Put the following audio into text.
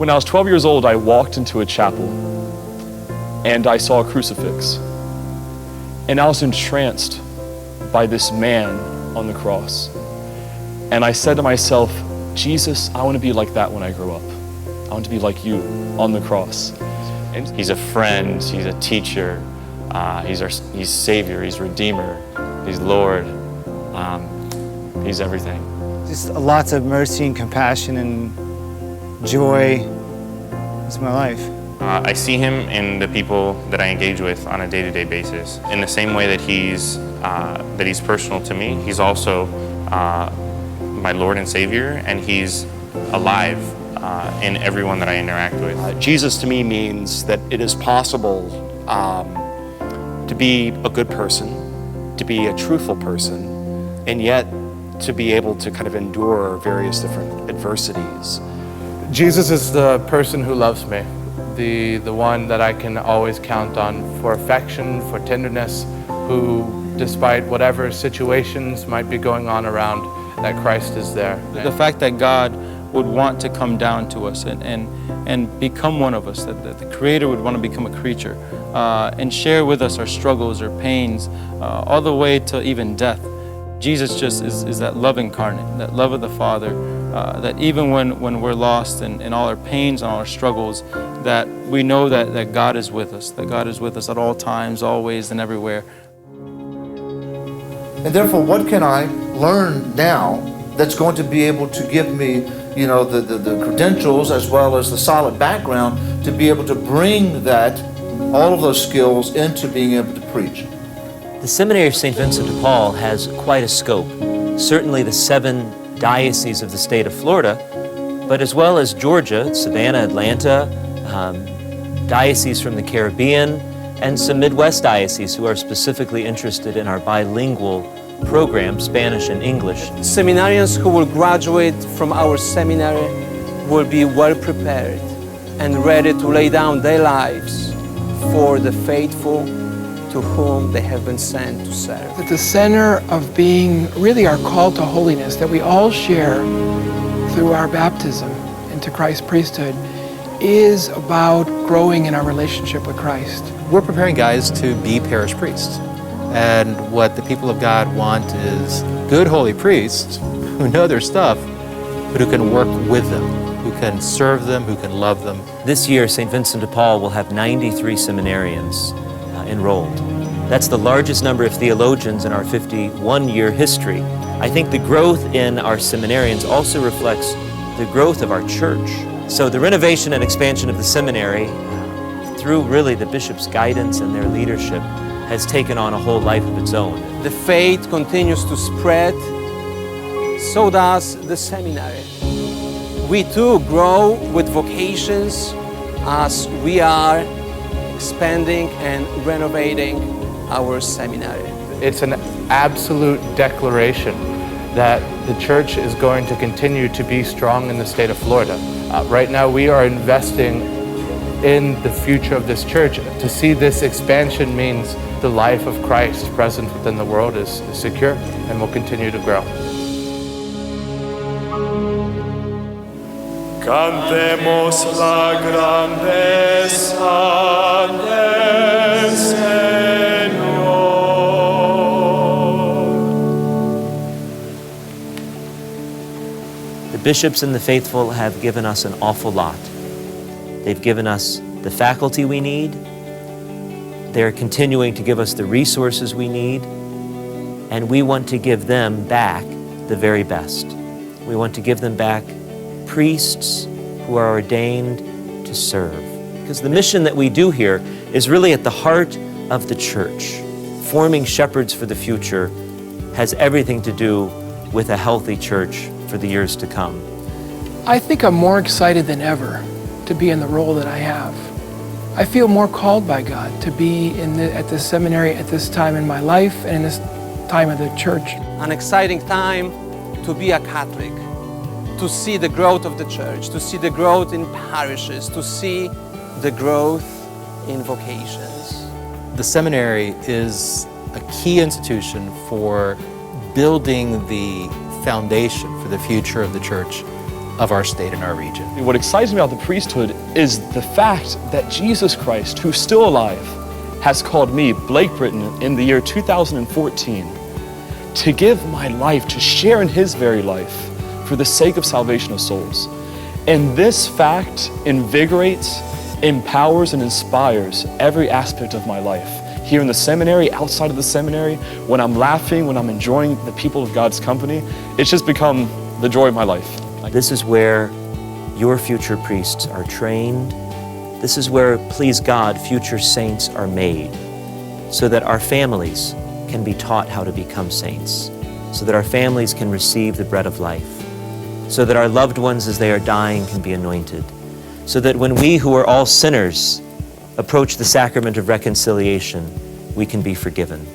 When I was 12 years old, I walked into a chapel and I saw a crucifix. And I was entranced by this man on the cross. And I said to myself, Jesus, I want to be like that when I grow up. I want to be like you on the cross. And he's a friend, he's a teacher, he's Savior, he's Redeemer, he's Lord, he's everything. Just lots of mercy and compassion and joy. It's my life. I see him in the people that I engage with on a day-to-day basis. In the same way that he's personal to me, he's also my Lord and Savior, and he's alive in everyone that I interact with. Jesus to me means that it is possible to be a good person, to be a truthful person, and yet to be able to kind of endure various different adversities. Jesus is the person who loves me, the one that I can always count on for affection, for tenderness, who, despite whatever situations might be going on around, that Christ is there. The fact that God would want to come down to us and become one of us, that the Creator would want to become a creature and share with us our struggles, our pains, all the way to even death. Jesus just is that love incarnate, that love of the Father, that even when we're lost in all our pains and all our struggles, that we know that God is with us, that God is with us at all times, always and everywhere. And therefore, what can I learn now that's going to be able to give me, you know, the credentials as well as the solid background to be able to bring all of those skills into being able to preach? The Seminary of St. Vincent de Paul has quite a scope. Certainly the 7 dioceses of the state of Florida, but as well as Georgia, Savannah, Atlanta, dioceses from the Caribbean, and some Midwest dioceses who are specifically interested in our bilingual program, Spanish and English. Seminarians who will graduate from our seminary will be well prepared and ready to lay down their lives for the faithful to whom they have been sent to serve. At the center of being really our call to holiness that we all share through our baptism into Christ's priesthood is about growing in our relationship with Christ. We're preparing guys to be parish priests. And what the people of God want is good holy priests who know their stuff, but who can work with them, who can serve them, who can love them. This year, St. Vincent de Paul will have 93 seminarians enrolled. That's the largest number of theologians in our 51-year history. I think the growth in our seminarians also reflects the growth of our church. So the renovation and expansion of the seminary, through really the bishop's guidance and their leadership, has taken on a whole life of its own. The faith continues to spread, so does the seminary. We too grow with vocations as we are expanding and renovating our seminary. It's an absolute declaration that the church is going to continue to be strong in the state of Florida. Right now we are investing in the future of this church. To see this expansion means the life of Christ present within the world is secure and will continue to grow. Cantemos la grandeza del Señor. The bishops and the faithful have given us an awful lot. They've given us the faculty we need. They're continuing to give us the resources we need. And we want to give them back the very best. We want to give them back priests who are ordained to serve. Because the mission that we do here is really at the heart of the church. Forming shepherds for the future has everything to do with a healthy church for the years to come. I think I'm more excited than ever to be in the role that I have. I feel more called by God to be at the seminary at this time in my life and in this time of the church. An exciting time to be a Catholic, to see the growth of the church, to see the growth in parishes, to see the growth in vocations. The seminary is a key institution for building the foundation for the future of the church of our state and our region. What excites me about the priesthood is the fact that Jesus Christ, who's still alive, has called me, Blake Britton, in the year 2014, to give my life, to share in his very life for the sake of salvation of souls. And this fact invigorates, empowers, and inspires every aspect of my life. Here in the seminary, outside of the seminary, when I'm laughing, when I'm enjoying the people of God's company, it's just become the joy of my life. This is where your future priests are trained. This is where, please God, future saints are made, so that our families can be taught how to become saints, so that our families can receive the bread of life, so that our loved ones as they are dying can be anointed, so that when we who are all sinners approach the sacrament of reconciliation, we can be forgiven.